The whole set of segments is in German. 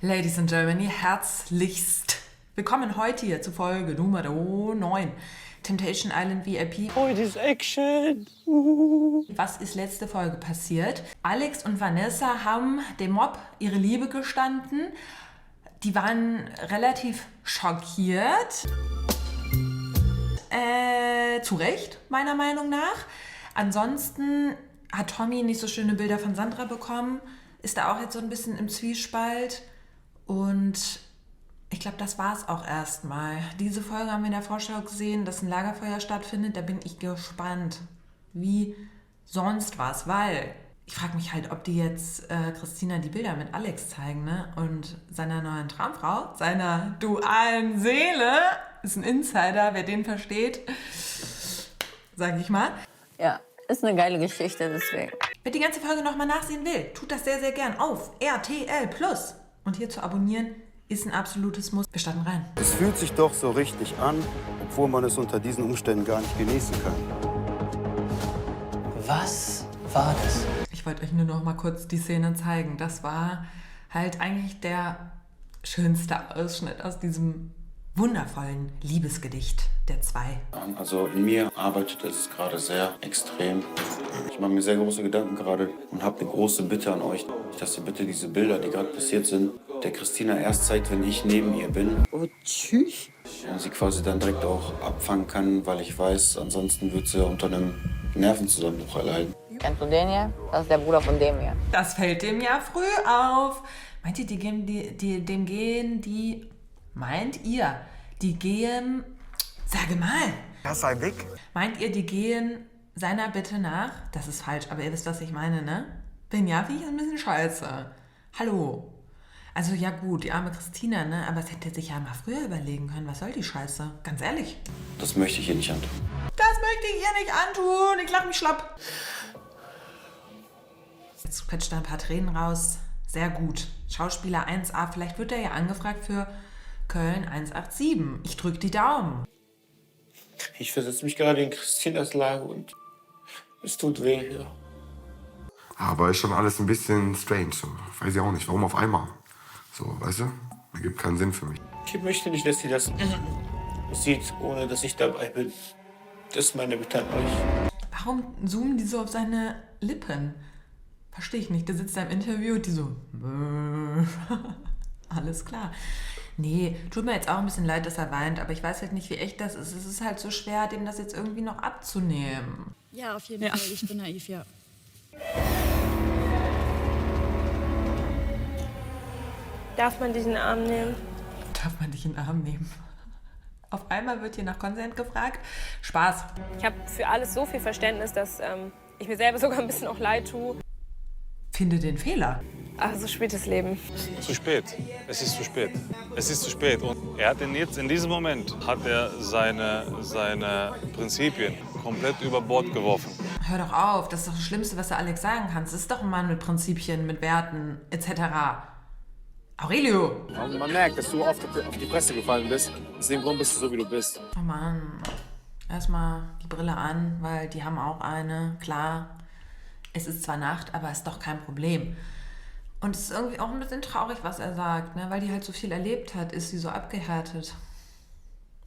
Ladies and Germany, herzlichst willkommen heute hier zu Folge Nummer 9. Temptation Island VIP. Heute ist Action. Was ist letzte Folge passiert? Alex und Vanessa haben dem Mob ihre Liebe gestanden. Die waren relativ schockiert. Zu Recht, meiner Meinung nach. Ansonsten hat Tommy nicht so schöne Bilder von Sandra bekommen. Ist da auch jetzt so ein bisschen im Zwiespalt. Und ich glaube, das war es auch erstmal. Diese Folge haben wir in der Vorschau gesehen, dass ein Lagerfeuer stattfindet. Da bin ich gespannt, wie sonst was. Weil ich frage mich halt, ob die jetzt Christina die Bilder mit Alex zeigen, ne? Und seiner neuen Traumfrau, seiner dualen Seele. Ist ein Insider, wer den versteht, sag ich mal. Ja, ist eine geile Geschichte, deswegen. Wer die ganze Folge nochmal nachsehen will, tut das sehr, sehr gern auf RTL+. Und hier zu abonnieren ist ein absolutes Muss. Wir starten rein. Es fühlt sich doch so richtig an, obwohl man es unter diesen Umständen gar nicht genießen kann. Was war das? Ich wollte euch nur noch mal kurz die Szene zeigen. Das war halt eigentlich der schönste Ausschnitt aus diesem wundervollen Liebesgedicht der zwei. Also in mir arbeitet es gerade sehr extrem. Ich mache mir sehr große Gedanken gerade und habe eine große Bitte an euch, dass ihr bitte diese Bilder, die gerade passiert sind, der Christina erst zeigt, wenn ich neben ihr bin. Oh, tschüss. Und sie quasi dann direkt auch abfangen kann, weil ich weiß, ansonsten wird sie unter einem Nervenzusammenbruch erleiden. Kennst du den hier? Das ist der Bruder von dem hier. Das fällt dem ja früh auf. Meint ihr, die gehen, sage mal. Das sei weg. Meint ihr, die gehen seiner Bitte nach? Das ist falsch, aber ihr wisst, was ich meine, ne? Wenn ja, finde ich ein bisschen scheiße. Hallo. Also ja gut, die arme Christina, ne? Aber es hätte sich ja mal früher überlegen können. Was soll die Scheiße? Ganz ehrlich. Das möchte ich ihr nicht antun. Das möchte ich ihr nicht antun. Ich lach mich schlapp. Jetzt quetscht da ein paar Tränen raus. Sehr gut. Schauspieler 1A. Vielleicht wird er ja angefragt für Köln 187. Ich drück die Daumen. Ich versetze mich gerade in Christinas Lage und es tut weh. Ja. Aber ist schon alles ein bisschen strange. So. Weiß ich auch nicht, warum auf einmal. So, weißt du? Ergibt keinen Sinn für mich. Ich möchte nicht, dass sie das sieht, ohne dass ich dabei bin. Das ist meine Bitte an euch. Warum zoomen die so auf seine Lippen? Verstehe ich nicht. Der sitzt da im Interview und die so... Alles klar. Nee, tut mir jetzt auch ein bisschen leid, dass er weint, aber ich weiß halt nicht, wie echt das ist. Es ist halt so schwer, dem das jetzt irgendwie noch abzunehmen. Ja, auf jeden Fall. Ich bin naiv, ja. Darf man dich in den Arm nehmen? Darf man dich in den Arm nehmen? Auf einmal wird hier nach Consent gefragt. Spaß. Ich habe für alles so viel Verständnis, dass ich mir selber sogar ein bisschen auch leid tue. Finde den Fehler. Ach, so spätes Leben. Zu spät. Es ist zu spät. Es ist zu spät. Und er hat jetzt, in diesem Moment, hat er seine Prinzipien komplett über Bord geworfen. Hör doch auf, das ist doch das Schlimmste, was du Alex sagen kannst. Das ist doch ein Mann mit Prinzipien, mit Werten, etc. Aurelio! Man merkt, dass du oft auf die Fresse gefallen bist. Aus dem Grund bist du so, wie du bist. Oh Mann. Erstmal die Brille an, weil die haben auch eine. Klar, es ist zwar Nacht, aber ist doch kein Problem. Und es ist irgendwie auch ein bisschen traurig, was er sagt, ne? Weil die halt so viel erlebt hat, ist sie so abgehärtet.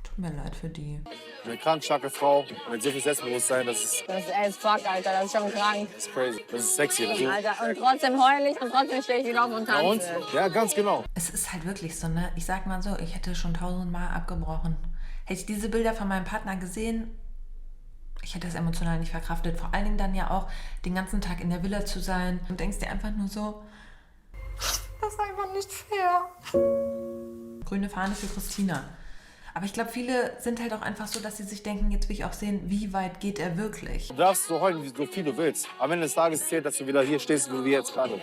Tut mir leid für die. Eine krank starke Frau mit so viel Selbstbewusstsein, das ist as fuck, Alter. Das ist schon krank. crazy. Das ist sexy. Das ist Alter, und trotzdem heul ich und trotzdem stehe ich wieder auf und ja, und? tanze. Ja, ganz genau. Es ist halt wirklich so, ne? Ich sag mal so, ich hätte schon 1000-mal abgebrochen. Hätte ich diese Bilder von meinem Partner gesehen, ich hätte das emotional nicht verkraftet. Vor allen Dingen dann ja auch den ganzen Tag in der Villa zu sein und denkst dir einfach nur so, das ist einfach nicht fair. Grüne Fahne für Christina. Aber ich glaube, viele sind halt auch einfach so, dass sie sich denken, jetzt will ich auch sehen, wie weit geht er wirklich. Du darfst so heulen, so viel du willst. Am Ende des Tages zählt, dass du wieder hier stehst, wo wir jetzt gerade.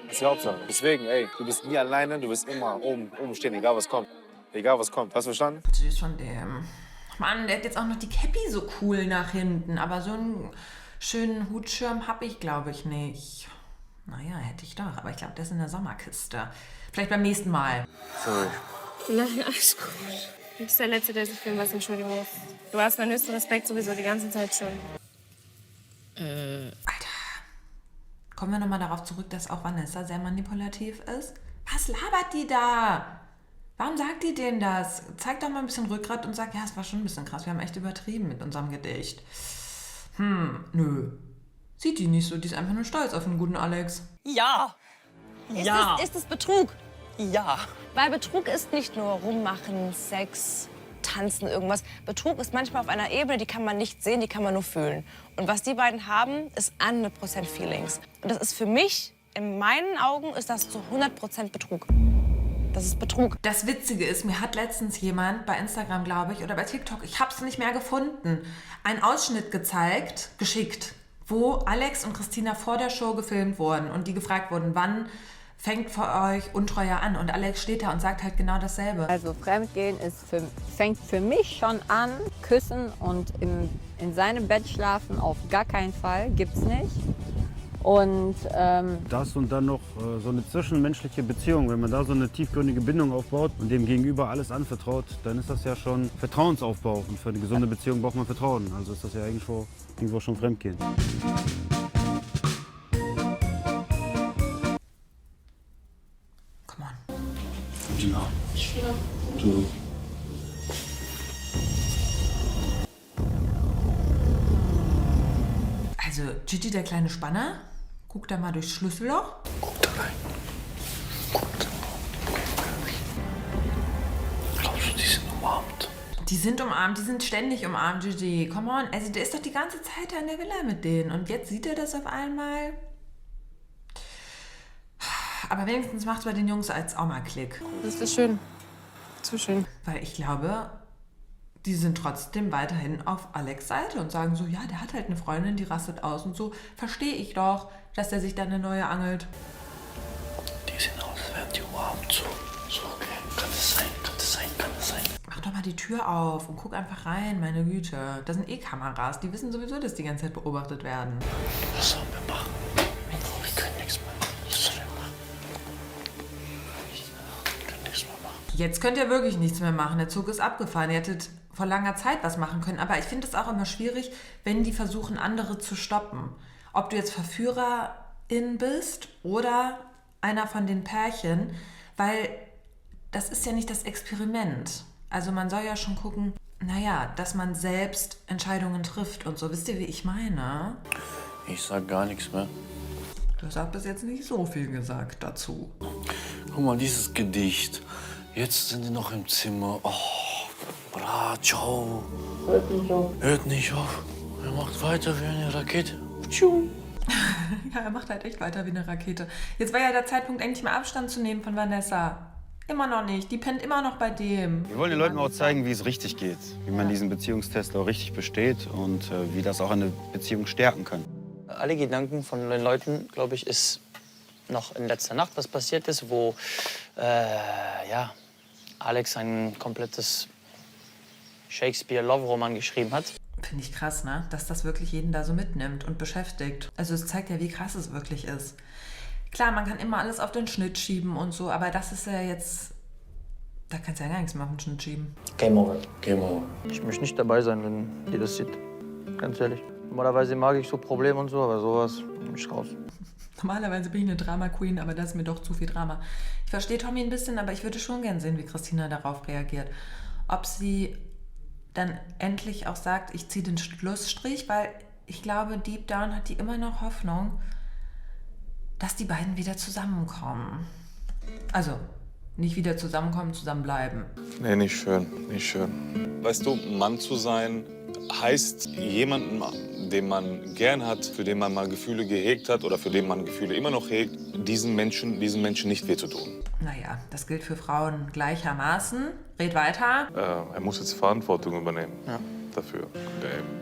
Das ist die Hauptsache. Deswegen, ey, du bist nie alleine, du wirst immer oben stehen, egal was kommt. Egal was kommt. Hast du verstanden? Süß von dem. Mann, der hat jetzt auch noch die Cappy so cool nach hinten. Aber so einen schönen Hutschirm habe ich, glaube ich, nicht. Naja, hätte ich doch. Aber ich glaube, der ist in der Sommerkiste. Vielleicht beim nächsten Mal. Sorry. Nein, alles gut. Du bist der Letzte, der sich für was entschuldigen muss. Du hast meinen höchsten Respekt sowieso die ganze Zeit schon. Alter. Kommen wir nochmal darauf zurück, dass auch Vanessa sehr manipulativ ist. Was labert die da? Warum sagt die denen das? Zeig doch mal ein bisschen Rückgrat und sag, ja, es war schon ein bisschen krass. Wir haben echt übertrieben mit unserem Gedicht. Nö. Sieht die nicht so. Die ist einfach nur stolz auf den guten Alex. Ja. Ja. Ist es Betrug? Ja. Weil Betrug ist nicht nur rummachen, Sex, tanzen, irgendwas. Betrug ist manchmal auf einer Ebene, die kann man nicht sehen, die kann man nur fühlen. Und was die beiden haben, ist 100% Feelings. Und das ist für mich, in meinen Augen, ist das zu 100% Betrug. Das ist Betrug. Das Witzige ist, mir hat letztens jemand bei Instagram, glaube ich, oder bei TikTok, ich habe es nicht mehr gefunden, einen Ausschnitt geschickt, wo Alex und Christina vor der Show gefilmt wurden und die gefragt wurden, wann fängt für euch Untreue an? Und Alex steht da und sagt halt genau dasselbe. Also Fremdgehen fängt für mich schon an, küssen und in seinem Bett schlafen auf gar keinen Fall, gibt's nicht. Und das und dann noch so eine zwischenmenschliche Beziehung, wenn man da so eine tiefgründige Bindung aufbaut und dem Gegenüber alles anvertraut, dann ist das ja schon Vertrauensaufbau. Und für eine gesunde Beziehung braucht man Vertrauen. Also ist das ja eigentlich irgendwo schon Fremdgehen. Come on. Ja. Du. Also Gigi, der kleine Spanner, guckt da mal durchs Schlüsselloch. Guck da rein. Guck da. Glaubst du, die sind umarmt? Die sind umarmt, die sind ständig umarmt, Gigi. Come on, also der ist doch die ganze Zeit da in der Villa mit denen. Und jetzt sieht er das auf einmal. Aber wenigstens macht es bei den Jungs als auch mal Klick. Das ist schön. Zu schön. Weil ich glaube, die sind trotzdem weiterhin auf Alex' Seite und sagen so, ja, der hat halt eine Freundin, die rastet aus und so. Verstehe ich doch, dass der sich dann eine neue angelt. Die sehen aus, als wären die umarmt. So, okay. Kann das sein? Kann das sein? Kann das sein? Mach doch mal die Tür auf und guck einfach rein, meine Güte. Da sind eh Kameras, die wissen sowieso, dass die ganze Zeit beobachtet werden. Was sollen wir machen? Wir können nichts mehr machen. Was sollen wir machen? Wir können nichts mehr machen. Jetzt könnt ihr wirklich nichts mehr machen. Der Zug ist abgefahren. Ihr hättet vor langer Zeit was machen können. Aber ich finde es auch immer schwierig, wenn die versuchen, andere zu stoppen. Ob du jetzt Verführerin bist oder einer von den Pärchen, weil das ist ja nicht das Experiment. Also man soll ja schon gucken, naja, dass man selbst Entscheidungen trifft und so. Wisst ihr, wie ich meine? Ich sag gar nichts mehr. Du hast auch bis jetzt nicht so viel gesagt dazu. Guck mal, dieses Gedicht. Jetzt sind die noch im Zimmer. Oh, bra, ciao. Hört nicht auf. Hört nicht auf. Er macht weiter wie eine Rakete. Ja, er macht halt echt weiter wie eine Rakete. Jetzt war ja der Zeitpunkt, endlich mal Abstand zu nehmen von Vanessa. Immer noch nicht. Die pennt immer noch bei dem. Wir wollen den Leuten auch zeigen, wie es richtig geht. Wie man diesen Beziehungstest auch richtig besteht und wie das auch eine Beziehung stärken kann. Alle Gedanken von den Leuten, glaube ich, ist noch in letzter Nacht was passiert ist, wo Alex ein komplettes Shakespeare-Love-Roman geschrieben hat. Finde ich krass, ne? Dass das wirklich jeden da so mitnimmt und beschäftigt. Also es zeigt ja, wie krass es wirklich ist. Klar, man kann immer alles auf den Schnitt schieben und so, aber das ist ja jetzt... Da kannst du ja gar nichts mehr auf den Schnitt schieben. Game over. Game over. Ich möchte nicht dabei sein, wenn ihr das sieht. Ganz ehrlich. Normalerweise mag ich so Probleme und so, aber sowas bin ich raus. Normalerweise bin ich eine Drama-Queen, aber das ist mir doch zu viel Drama. Ich verstehe Tommy ein bisschen, aber ich würde schon gern sehen, wie Christina darauf reagiert. Ob sie dann endlich auch sagt, ich ziehe den Schlussstrich, weil ich glaube, deep down hat die immer noch Hoffnung, dass die beiden wieder zusammenkommen. Also, nicht wieder zusammenkommen, zusammenbleiben. Nee, nicht schön, nicht schön. Weißt du, Mann zu sein heißt, jemanden, den man gern hat, für den man mal Gefühle gehegt hat oder für den man Gefühle immer noch hegt, diesen Menschen nicht weh zu tun. Naja, das gilt für Frauen gleichermaßen. Red weiter. Er muss jetzt Verantwortung übernehmen dafür.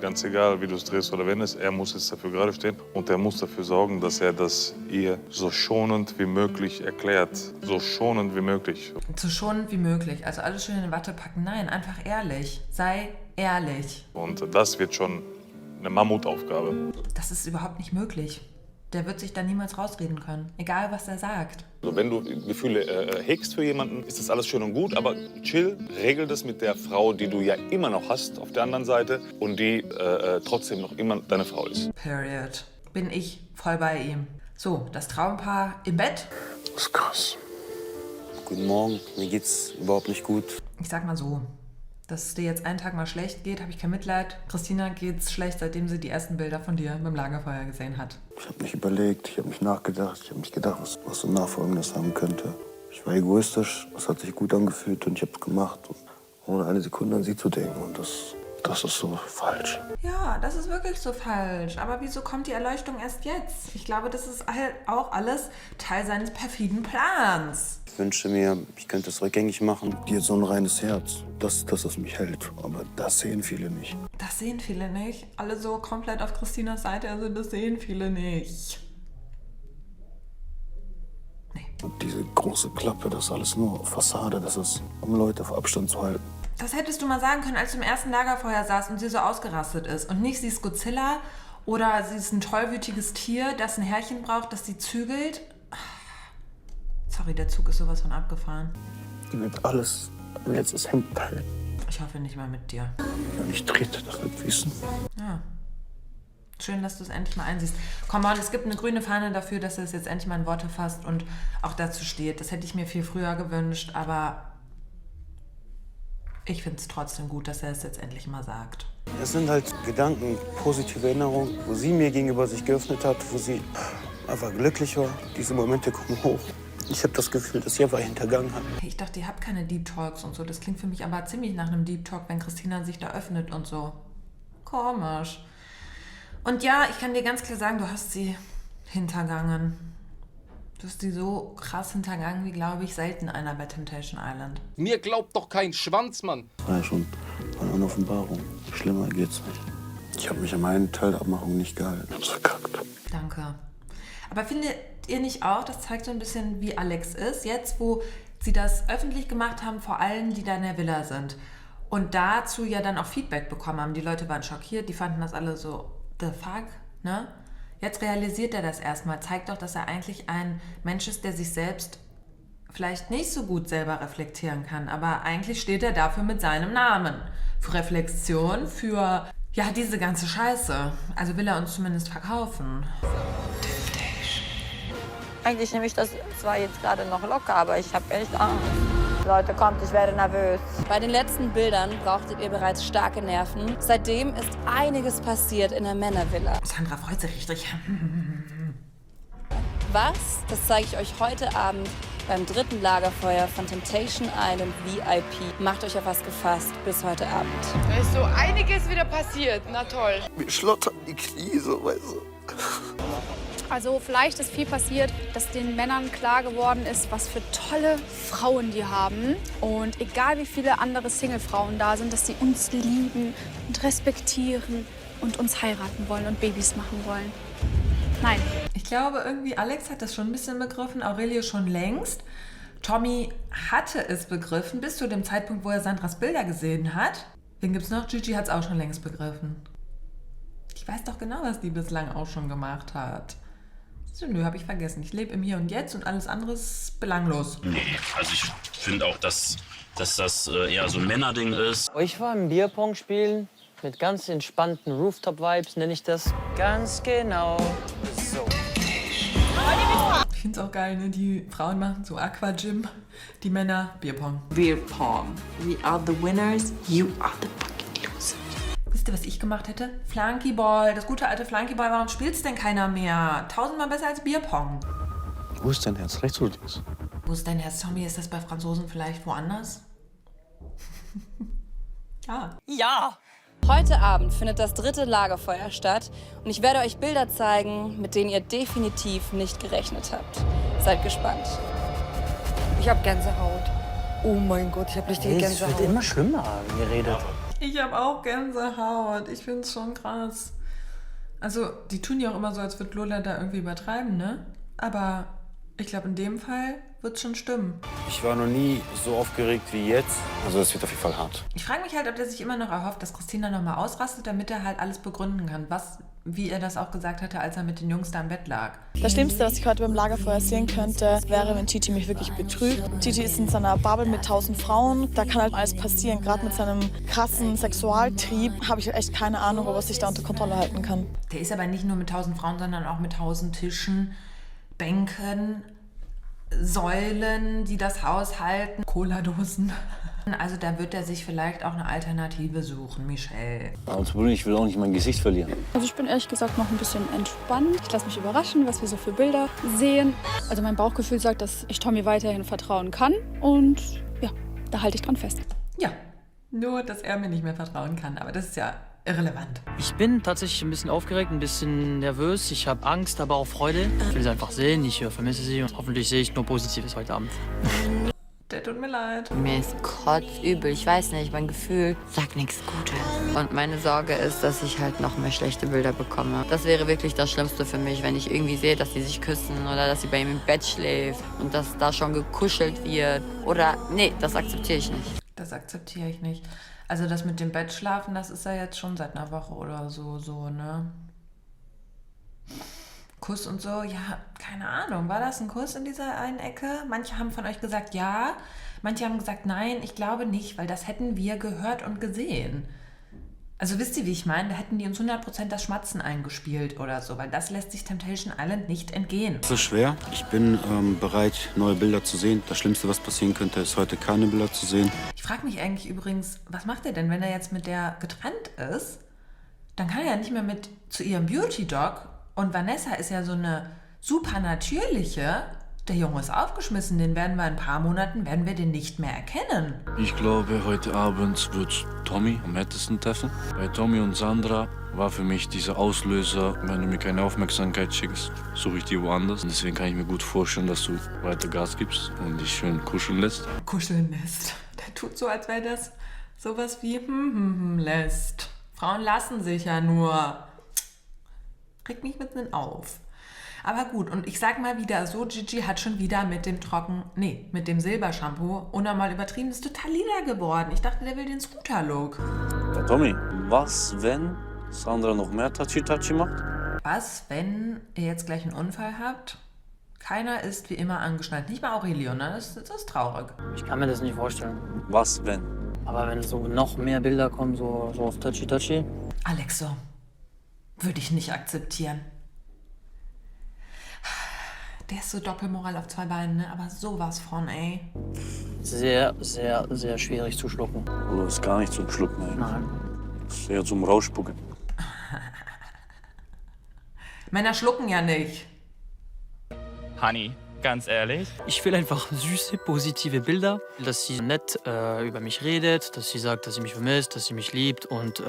Ganz egal, wie du es drehst oder wendest, er muss jetzt dafür gerade stehen. Und er muss dafür sorgen, dass er das ihr so schonend wie möglich erklärt. So schonend wie möglich. So schonend wie möglich. Also alles schön in Watte packen. Nein, einfach ehrlich. Sei ehrlich. Und das wird schon eine Mammutaufgabe. Das ist überhaupt nicht möglich. Der wird sich da niemals rausreden können. Egal, was er sagt. Also wenn du Gefühle hegst für jemanden, ist das alles schön und gut, aber chill, regel das mit der Frau, die du ja immer noch hast auf der anderen Seite und die trotzdem noch immer deine Frau ist. Period. Bin ich voll bei ihm. So, das Traumpaar im Bett. Das ist krass. Guten Morgen, mir geht's überhaupt nicht gut. Ich sag mal so, dass es dir jetzt einen Tag mal schlecht geht, habe ich kein Mitleid. Christina geht's schlecht, seitdem sie die ersten Bilder von dir beim Lagerfeuer gesehen hat. Ich habe mich überlegt, ich habe mich nachgedacht, ich habe mich gedacht, was so Nachfolgendes haben könnte. Ich war egoistisch, es hat sich gut angefühlt und ich habe es gemacht, ohne eine Sekunde an sie zu denken. Und das ist so falsch. Ja, das ist wirklich so falsch. Aber wieso kommt die Erleuchtung erst jetzt? Ich glaube, das ist halt auch alles Teil seines perfiden Plans. Ich wünsche mir, ich könnte es rückgängig machen. Die hat so ein reines Herz, dass es mich hält. Aber das sehen viele nicht. Das sehen viele nicht. Alle so komplett auf Christinas Seite, also das sehen viele nicht. Und diese große Klappe, das ist alles nur Fassade, das ist, um Leute auf Abstand zu halten. Das hättest du mal sagen können, als du im ersten Lagerfeuer saß und sie so ausgerastet ist. Und nicht, sie ist Godzilla oder sie ist ein tollwütiges Tier, das ein Herrchen braucht, das sie zügelt. Sorry, der Zug ist sowas von abgefahren. Die wird alles am letztes Hemd halten. Ich hoffe nicht mal mit dir. Ja, ich trete das mit Wissen. Ja. Schön, dass du es endlich mal einsiehst. Komm on, es gibt eine grüne Fahne dafür, dass er es jetzt endlich mal in Worte fasst und auch dazu steht. Das hätte ich mir viel früher gewünscht, aber ich finde es trotzdem gut, dass er es jetzt endlich mal sagt. Es sind halt Gedanken, positive Erinnerungen, wo sie mir gegenüber sich geöffnet hat, wo sie einfach glücklich war. Diese Momente kommen hoch. Ich habe das Gefühl, dass sie einfach hintergangen hat. Ich dachte, ihr habt keine Deep Talks und so. Das klingt für mich aber ziemlich nach einem Deep Talk, wenn Christina sich da öffnet und so. Komisch. Und ja, ich kann dir ganz klar sagen, du hast sie hintergangen. Du hast sie so krass hintergangen, wie, glaube ich, selten einer bei Temptation Island. Mir glaubt doch kein Schwanz, Mann. Das war ja schon eine Offenbarung. Schlimmer geht's nicht. Ich habe mich an meinen Teil der Abmachung nicht gehalten. Ich hab's verkackt. Danke. Aber findet ihr nicht auch, das zeigt so ein bisschen, wie Alex ist, jetzt, wo sie das öffentlich gemacht haben, vor allem, die da in der Villa sind. Und dazu ja dann auch Feedback bekommen haben. Die Leute waren schockiert, die fanden das alle so, the fuck, ne? Jetzt realisiert er das erstmal, zeigt doch, dass er eigentlich ein Mensch ist, der sich selbst vielleicht nicht so gut selber reflektieren kann, aber eigentlich steht er dafür mit seinem Namen. Für Reflexion, für, ja, diese ganze Scheiße. Also will er uns zumindest verkaufen. Eigentlich nehme ich das zwar jetzt gerade noch locker, aber ich habe echt Angst. Leute, kommt, ich werde nervös. Bei den letzten Bildern brauchtet ihr bereits starke Nerven. Seitdem ist einiges passiert in der Männervilla. Sandra freut sich richtig. Was? Das zeige ich euch heute Abend beim 3. Lagerfeuer von Temptation Island VIP. Macht euch auf was gefasst bis heute Abend. Da ist so einiges wieder passiert. Na toll. Mir schlottern die Knie so, weißt du. Also vielleicht ist viel passiert, dass den Männern klar geworden ist, was für tolle Frauen die haben. Und egal wie viele andere Single-Frauen da sind, dass sie uns lieben und respektieren und uns heiraten wollen und Babys machen wollen. Nein. Ich glaube, irgendwie Alex hat das schon ein bisschen begriffen, Aurelio schon längst. Tommy hatte es begriffen, bis zu dem Zeitpunkt, wo er Sandras Bilder gesehen hat. Wen gibt's noch? Gigi hat es auch schon längst begriffen. Ich weiß doch genau, was die bislang auch schon gemacht hat. So, nö, habe ich vergessen. Ich lebe im Hier und Jetzt und alles andere ist belanglos. Nee, also ich finde auch, dass das eher so ein Männerding ist. Ich war im Bierpong spielen mit ganz entspannten Rooftop-Vibes, nenne ich das. Ganz genau so. Ich finde es auch geil, ne? Die Frauen machen so Aqua-Gym, die Männer Bierpong. Bierpong. We are the winners, you are the fucking losers. Wisst ihr, was ich gemacht hätte? Flunkyball, das gute alte Flunkyball. Warum spielt's denn keiner mehr? 1000-mal besser als Bierpong. Wo ist dein Herz, rechts oder links? Wo ist dein Herz, Tommy? Ist das bei Franzosen vielleicht woanders? Ja. Ja! Heute Abend findet das 3. Lagerfeuer statt und ich werde euch Bilder zeigen, mit denen ihr definitiv nicht gerechnet habt. Seid gespannt. Ich habe Gänsehaut. Oh mein Gott, ich habe richtige Gänsehaut. Es wird immer schlimmer geredet. Ich habe auch Gänsehaut. Ich finde es schon krass. Also, die tun ja auch immer so, als würde Lola da irgendwie übertreiben, ne? Aber ich glaube, in dem Fall wird es schon stimmen. Ich war noch nie so aufgeregt wie jetzt. Also das wird auf jeden Fall hart. Ich frage mich halt, ob der sich immer noch erhofft, dass Christina nochmal ausrastet, damit er halt alles begründen kann. Wie er das auch gesagt hatte, als er mit den Jungs da im Bett lag. Das Schlimmste, was ich heute beim Lagerfeuer sehen könnte, wäre, wenn Titi mich wirklich betrügt. Titi ist in seiner Bubble mit 1000 Frauen. Da kann halt alles passieren. Gerade mit seinem krassen Sexualtrieb habe ich echt keine Ahnung, ob er sich da unter Kontrolle halten kann. Der ist aber nicht nur mit 1000 Frauen, sondern auch mit 1000 Tischen, Bänken, Säulen, die das Haus halten, Cola-Dosen. Also da wird er sich vielleicht auch eine Alternative suchen, Michelle. Aber ich will auch nicht mein Gesicht verlieren. Also ich bin ehrlich gesagt noch ein bisschen entspannt. Ich lasse mich überraschen, was wir so für Bilder sehen. Also mein Bauchgefühl sagt, dass ich Tommy weiterhin vertrauen kann. Und ja, da halte ich dran fest. Ja, nur, dass er mir nicht mehr vertrauen kann. Aber das ist ja irrelevant. Ich bin tatsächlich ein bisschen aufgeregt, ein bisschen nervös. Ich habe Angst, aber auch Freude. Ich will sie einfach sehen, ich vermisse sie und hoffentlich sehe ich nur Positives heute Abend. Der tut mir leid. Mir ist kotzübel. Ich weiß nicht, mein Gefühl sagt nichts Gutes. Und meine Sorge ist, dass ich halt noch mehr schlechte Bilder bekomme. Das wäre wirklich das Schlimmste für mich, wenn ich irgendwie sehe, dass sie sich küssen oder dass sie bei ihm im Bett schläft und dass da schon gekuschelt wird. Oder, nee, das akzeptiere ich nicht. Das akzeptiere ich nicht. Also das mit dem Bettschlafen, das ist ja jetzt schon seit einer Woche oder so, ne? Kuss und so, ja, keine Ahnung. War das ein Kuss in dieser einen Ecke? Manche haben von euch gesagt ja, manche haben gesagt nein, ich glaube nicht, weil das hätten wir gehört und gesehen. Also wisst ihr, wie ich meine? Da hätten die uns 100% das Schmatzen eingespielt oder so, weil das lässt sich Temptation Island nicht entgehen. Es ist schwer. Ich bin bereit, neue Bilder zu sehen. Das Schlimmste, was passieren könnte, ist heute keine Bilder zu sehen. Ich frage mich eigentlich übrigens, was macht er denn, wenn er jetzt mit der getrennt ist? Dann kann er ja nicht mehr mit zu ihrem Beauty-Dog. Und Vanessa ist ja so eine super natürliche. Der Junge ist aufgeschmissen, den werden wir in ein paar Monaten, werden wir den nicht mehr erkennen. Ich glaube, heute Abend wird Tommy am härtesten treffen. Bei Tommy und Sandra war für mich dieser Auslöser, wenn du mir keine Aufmerksamkeit schickst, suche ich die woanders. Und deswegen kann ich mir gut vorstellen, dass du weiter Gas gibst und dich schön kuscheln lässt. Kuscheln lässt. Der tut so, als wäre das sowas wie lässt. Frauen lassen sich ja nur. Regt mich mitten auf. Aber gut, und ich sag mal wieder so, Gigi hat schon wieder mit dem Silbershampoo unnormal übertrieben. Ist total lila geworden. Ich dachte, der will den Scooter-Look. Ja, Tommy, was, wenn Sandra noch mehr Tachi-Tachi macht? Was, wenn ihr jetzt gleich einen Unfall habt? Keiner ist wie immer angeschnallt. Nicht mal Aurelio, ne? Das ist traurig. Ich kann mir das nicht vorstellen. Was, wenn? Aber wenn so noch mehr Bilder kommen, so auf Tachi-Tachi. Alexo, würde ich nicht akzeptieren. Der ist so Doppelmoral auf zwei Beinen, ne? Aber sowas von, ey. Sehr, sehr, sehr schwierig zu schlucken. Oder ist gar nicht zum Schlucken, ey. Nein. Das ist eher zum Rausspucken. Männer schlucken ja nicht. Honey, ganz ehrlich? Ich will einfach süße, positive Bilder. Dass sie nett über mich redet, dass sie sagt, dass sie mich vermisst, dass sie mich liebt und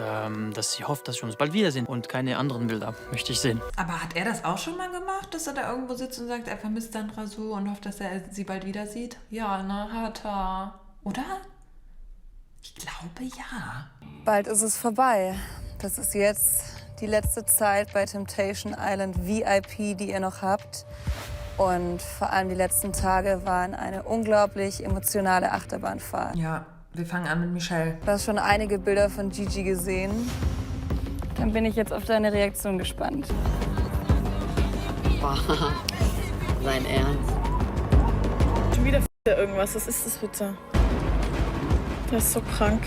dass sie hofft, dass wir uns bald wiedersehen. Und keine anderen Bilder möchte ich sehen. Aber hat er das auch schon mal gemacht, dass er da irgendwo sitzt und sagt, er vermisst Sandra so und hofft, dass er sie bald wieder sieht? Ja, na, hat er. Oder? Ich glaube, ja. Bald ist es vorbei. Das ist jetzt die letzte Zeit bei Temptation Island VIP, die ihr noch habt. Und vor allem die letzten Tage waren eine unglaublich emotionale Achterbahnfahrt. Ja, wir fangen an mit Michelle. Du hast schon einige Bilder von Gigi gesehen. Dann bin ich jetzt auf deine Reaktion gespannt. Wow, sein Ernst. Schon wieder irgendwas. Was ist das bitte? Das ist so krank.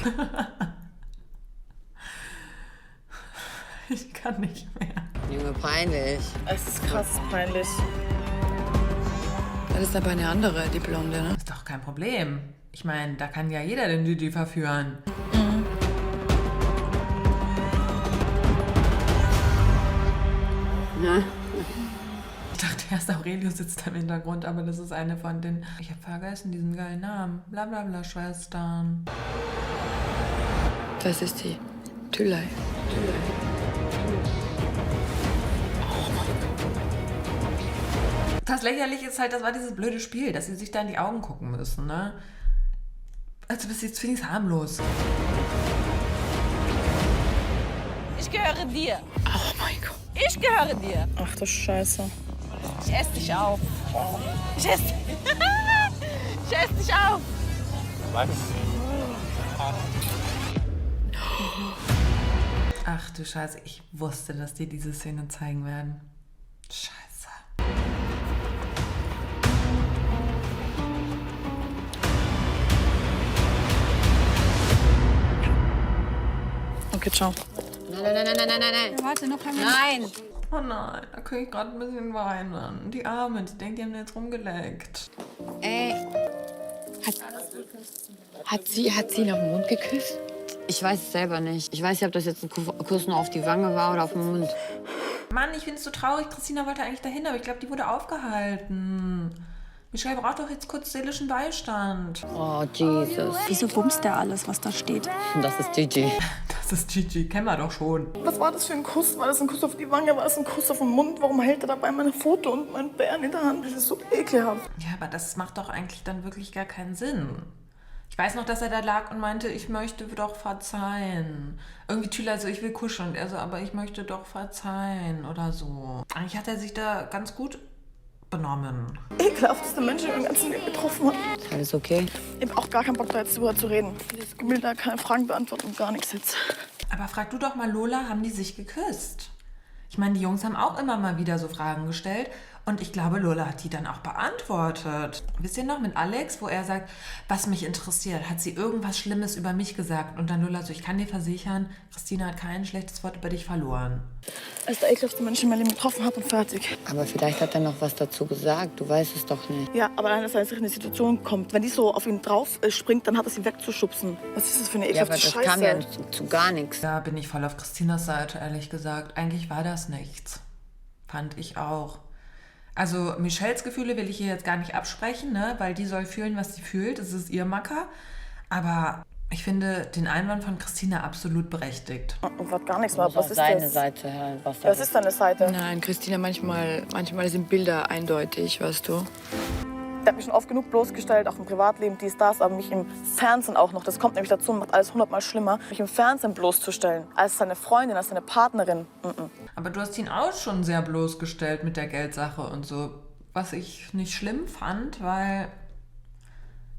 Ich kann nicht mehr. Junge, peinlich. Es ist krass peinlich. Das ist aber eine andere, die Blonde, ne? Ist doch kein Problem. Ich meine, da kann ja jeder den Gigi verführen. Ja. Ich dachte erst, Aurelio sitzt da im Hintergrund, aber das ist eine von den... Ich habe vergessen diesen geilen Namen. Blablabla Schwestern. Das ist die Tülay. Das Lächerliche ist halt, das war dieses blöde Spiel, dass sie sich da in die Augen gucken müssen, ne? Also bis jetzt finde ich es harmlos. Ich gehöre dir. Oh mein Gott. Ich gehöre dir. Ach du Scheiße. Ich esse dich auf. Ich esse dich auf. Was? Ach du Scheiße, ich wusste, dass die diese Szene zeigen werden. Scheiße. Okay, ciao. Nein. Ja, warte, noch einmal. Nein. Oh nein, da kann ich gerade ein bisschen weinen. Die Arme, die denkt, die haben jetzt rumgeleckt. Ey. Hat sie ihn auf den Mund geküsst? Ich weiß es selber nicht. Ich weiß nicht, ob das jetzt ein Kuss nur auf die Wange war oder auf den Mund. Mann, ich finde es so traurig. Christina wollte eigentlich dahin, aber ich glaube, die wurde aufgehalten. Michelle braucht doch jetzt kurz seelischen Beistand. Oh, Jesus. Wieso bumst der alles, was da steht? Das ist Gigi. Das ist Gigi, kennen wir doch schon. Was war das für ein Kuss? War das ein Kuss auf die Wange? War das ein Kuss auf den Mund? Warum hält er dabei mein Foto und meinen Bären in der Hand? Das ist so ekelhaft. Ja, aber das macht doch eigentlich dann wirklich gar keinen Sinn. Ich weiß noch, dass er da lag und meinte, ich möchte doch verzeihen. Irgendwie Tüller so, ich will kuscheln. Und er so, aber ich möchte doch verzeihen oder so. Eigentlich hat er sich da ganz gut benommen. Ekelhafteste Mensch, den ich im ganzen Leben getroffen habe. Ist alles okay? Ich habe auch gar keinen Bock, da jetzt drüber zu reden. Dieses Gemälde da keine Fragen beantworten und gar nichts jetzt. Aber frag du doch mal Lola, haben die sich geküsst? Ich meine, die Jungs haben auch immer mal wieder so Fragen gestellt. Und ich glaube, Lola hat die dann auch beantwortet. Wisst ihr noch mit Alex, wo er sagt, was mich interessiert, hat sie irgendwas Schlimmes über mich gesagt? Und dann Lola so, ich kann dir versichern, Christina hat kein schlechtes Wort über dich verloren. Er ist der ekelhaftste Mensch, den ich in meinem Leben getroffen habe und fertig. Aber vielleicht hat er noch was dazu gesagt. Du weißt es doch nicht. Ja, aber dann, dass er in eine Situation kommt, wenn die so auf ihn drauf springt, dann hat er sie wegzuschubsen. Was ist das für eine ekelhafte Scheiße? Ja, aber das kam ja zu gar nichts. Da bin ich voll auf Christinas Seite, ehrlich gesagt. Eigentlich war das nichts. Fand ich auch. Also Michelles Gefühle will ich hier jetzt gar nicht absprechen, ne? Weil die soll fühlen, was sie fühlt. Das ist ihr Macker. Aber ich finde den Einwand von Christina absolut berechtigt. Und was gar nichts mehr. Was ist deine das? Seite hören. Was ist deine Seite? Nein, Christina, manchmal sind Bilder eindeutig, weißt du. Der hat mich schon oft genug bloßgestellt, auch im Privatleben, dies, das, aber mich im Fernsehen auch noch. Das kommt nämlich dazu und macht alles 100-mal schlimmer, mich im Fernsehen bloßzustellen. Als seine Freundin, als seine Partnerin. Aber du hast ihn auch schon sehr bloßgestellt mit der Geldsache und so. Was ich nicht schlimm fand, weil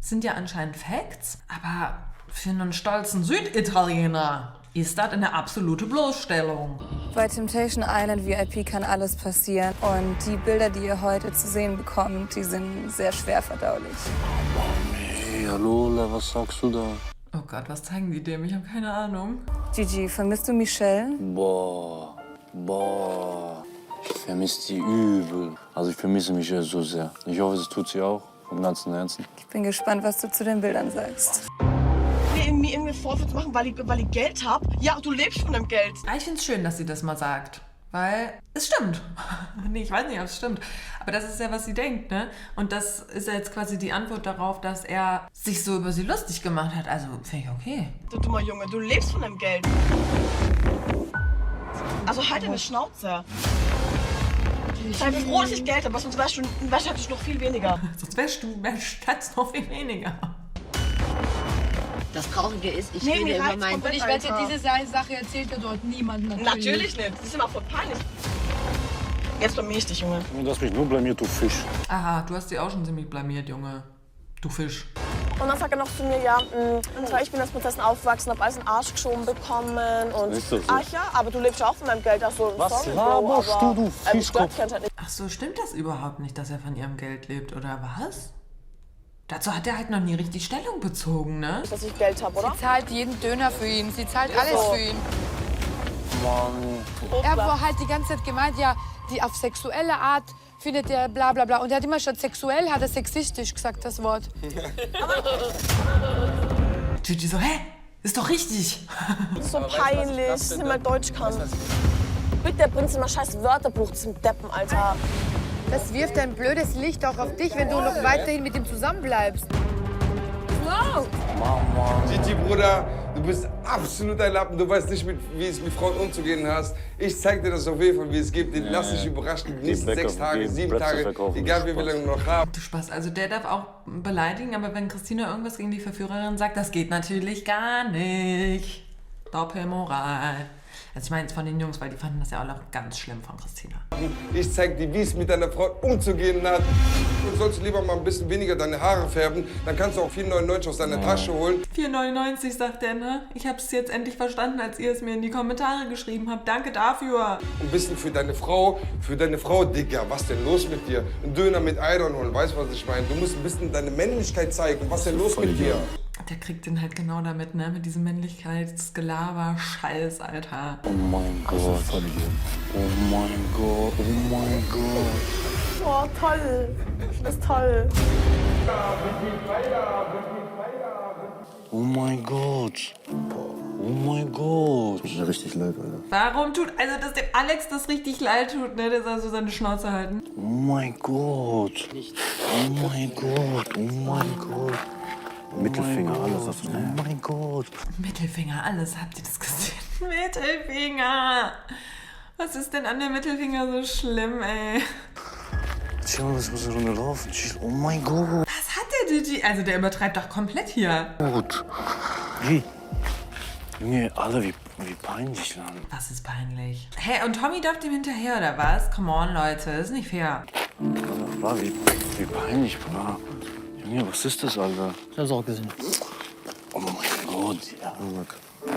es sind ja anscheinend Facts, aber für einen stolzen Süditaliener ist das eine absolute Bloßstellung. Bei Temptation Island VIP kann alles passieren. Und die Bilder, die ihr heute zu sehen bekommt, die sind sehr schwer verdaulich. Hey, Lola, was sagst du da? Oh Gott, was zeigen die dem? Ich habe keine Ahnung. Gigi, vermisst du Michelle? Boah. Ich vermisse die übel. Also ich vermisse Michelle so sehr. Ich hoffe, das tut sie auch. Vom ganzen Herzen. Ich bin gespannt, was du zu den Bildern sagst. Mir irgendwie Vorwürfe machen, weil ich Geld habe. Ja, du lebst von dem Geld. Ich finde es schön, dass sie das mal sagt. Weil es stimmt. Nee, ich weiß nicht, ob es stimmt. Aber das ist ja, was sie denkt, ne? Und das ist ja jetzt quasi die Antwort darauf, dass er sich so über sie lustig gemacht hat. Also, finde ich okay. Du dummer Junge, du lebst von dem Geld. Also halt deine Schnauze. Sei froh, dass ich Geld habe, sonst wärst du noch viel weniger. Sonst wärst du noch viel weniger. Das Traurige ist, ich Nee, rede mir über reicht's mein... komplett, Ich wette, Alter. diese Sache erzählt er dort niemandem. Natürlich nicht. Das ist immer voll peinlich. Jetzt blamier ich dich, Junge. Du hast mich nur blamiert, du Fisch. Aha, du hast dich auch schon ziemlich blamiert, Junge. Du Fisch. Und dann sagt er noch zu mir, ja, ich bin als Prinzessin aufgewachsen, hab alles in den Arsch geschoben bekommen und... Ist das so? Ach ja, aber du lebst ja auch von deinem Geld. Also, Was sorry, laberst Bro, du, Fischkopf? Halt nicht. Ach so, stimmt das überhaupt nicht, dass er von ihrem Geld lebt, oder was? Dazu hat er halt noch nie richtig Stellung bezogen, ne? Dass ich Geld habe, oder? Sie zahlt jeden Döner für ihn. Sie zahlt Ist alles so. für ihn. Mann. Er hat halt die ganze Zeit gemeint, ja, die auf sexuelle Art findet er bla bla bla. Und er hat immer statt sexuell, hat er sexistisch gesagt, das Wort. Gigi so, hä? Ist doch richtig. Das ist so peinlich, dass ich nicht mal Deutsch kann. Bitte, der Prinz immer scheiß Wörterbuch zum Deppen, Alter. Das wirft ein blödes Licht auch auf dich, wenn du noch weiterhin mit ihm zusammenbleibst. Wow! Gigi, Bruder, du bist absolut ein Lappen. Du weißt nicht, wie es mit Frauen umzugehen hast. Ich zeig dir das auf jeden Fall, wie es geht. Lass dich überraschen. Die nächsten 6 Tage, 7 Tage, egal wie lange du noch haben. Du Spaß. Also der darf auch beleidigen, aber wenn Christina irgendwas gegen die Verführerin sagt, das geht natürlich gar nicht. Doppelmoral. Also ich meine jetzt von den Jungs, weil die fanden das ja auch ganz schlimm von Christina. Ich zeig dir, wie es mit deiner Frau umzugehen hat. Du sollst lieber mal ein bisschen weniger deine Haare färben. Dann kannst du auch 4,99 aus deiner Tasche holen. 4,99 sagt er, ne? Ich hab's jetzt endlich verstanden, als ihr es mir in die Kommentare geschrieben habt. Danke dafür. Ein bisschen für deine Frau, Digga. Was denn los mit dir? Ein Döner mit Eiern holen, weißt du, was ich meine? Du musst ein bisschen deine Männlichkeit zeigen. Was denn los mit dir? Der kriegt den halt genau damit, ne? Mit diesem Männlichkeitsgelaber-Scheiß, Alter. Oh mein Gott. Oh mein Gott, oh mein Gott. Oh, toll. Das ist toll. Oh mein Gott. Oh mein Gott. Tut mir richtig leid, Alter. Warum tut, also dass dem Alex das richtig leid tut, ne? Der soll so seine Schnauze halten. Oh mein Gott. Oh mein Gott. Oh mein Gott. Mittelfinger, alles hast du. Oh mein Gott. Mittelfinger, alles, habt ihr das gesehen? Mittelfinger! Was ist denn an dem Mittelfinger so schlimm, ey? Schau, das muss eine Runde laufen. Oh mein Gott. Was hat der Gigi? Also der übertreibt doch komplett hier. Gut. Wie? Junge, alle, wie peinlich, Mann. Was ist peinlich? Hä, und Tommy darf dem hinterher, oder was? Come on, Leute, ist nicht fair. Bra, wie peinlich, Bra. Junge, was ist das, Alter? Ich hab's auch gesehen. Oh mein Gott, ja.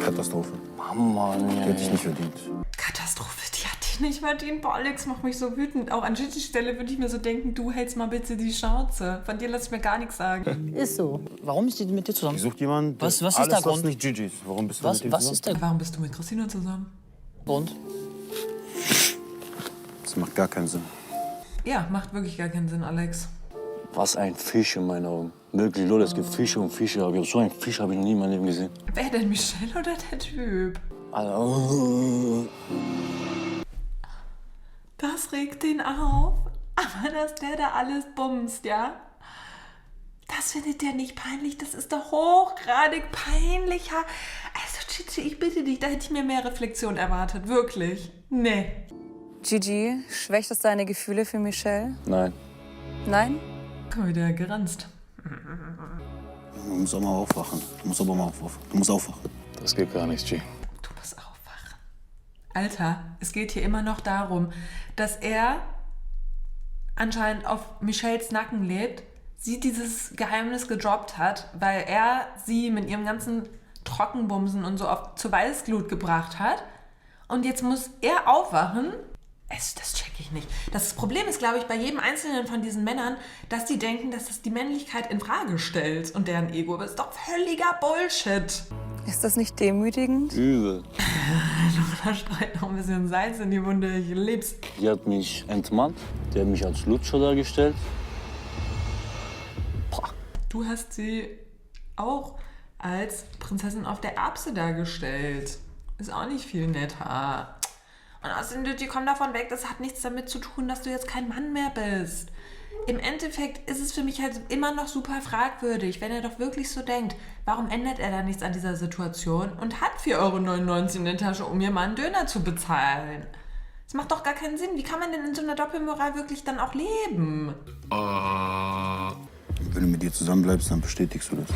Katastrophe. Mama, Die nee. hätte ich nicht verdient. Katastrophe, die hat die nicht verdient. Boah, Alex macht mich so wütend. Auch an Gigi's Stelle würde ich mir so denken, du hältst mal bitte die Schnauze. Von dir lass ich mir gar nichts sagen. Ist so. Warum ist die mit dir zusammen? Ich suche jemanden, Was ist alles, der was Grund? nicht Gigi ist. Warum bist du Was mit ihm ist zusammen? der Warum bist du mit Christina zusammen? Grund? Das macht gar keinen Sinn. Ja, macht wirklich gar keinen Sinn, Alex. Was ein Fisch in meinen Augen. Wirklich, Leute, es gibt Fische und Fische. Aber so einen Fisch habe ich noch nie in meinem Leben gesehen. Wer denn, Michelle oder der Typ? Alter. Das regt den auf. Aber dass der da alles bumst, ja? Das findet der nicht peinlich. Das ist doch hochgradig peinlicher. Also, Gigi, ich bitte dich, da hätte ich mir mehr Reflexion erwartet. Wirklich. Nee. Gigi, schwächt es deine Gefühle für Michelle? Nein. Nein? Guck mal, der geranzt. Du musst auch mal aufwachen. Du musst aber mal aufwachen. Du musst aufwachen. Das geht gar nicht, G. Du musst aufwachen. Alter, es geht hier immer noch darum, dass er anscheinend auf Michelles Nacken lebt, sie dieses Geheimnis gedroppt hat, weil er sie mit ihrem ganzen Trockenbumsen und so oft zur Weißglut gebracht hat. Und jetzt muss er aufwachen. Das check ich nicht. Das Problem ist, glaube ich, bei jedem einzelnen von diesen Männern, dass die denken, dass das die Männlichkeit in Frage stellt und deren Ego. Das ist doch völliger Bullshit. Ist das nicht demütigend? Übel. Da streut noch ein bisschen Salz in die Wunde. Ich lieb's. Die hat mich entmannt. Die hat mich als Lutscher dargestellt. Du hast sie auch als Prinzessin auf der Erbse dargestellt. Ist auch nicht viel netter. Und außerdem, die kommen davon weg, das hat nichts damit zu tun, dass du jetzt kein Mann mehr bist. Im Endeffekt ist es für mich halt immer noch super fragwürdig, wenn er doch wirklich so denkt, warum ändert er da nichts an dieser Situation und hat 4,99 € in der Tasche, um ihr mal einen Döner zu bezahlen. Das macht doch gar keinen Sinn. Wie kann man denn in so einer Doppelmoral wirklich dann auch leben? Wenn du mit dir zusammenbleibst, dann bestätigst du das.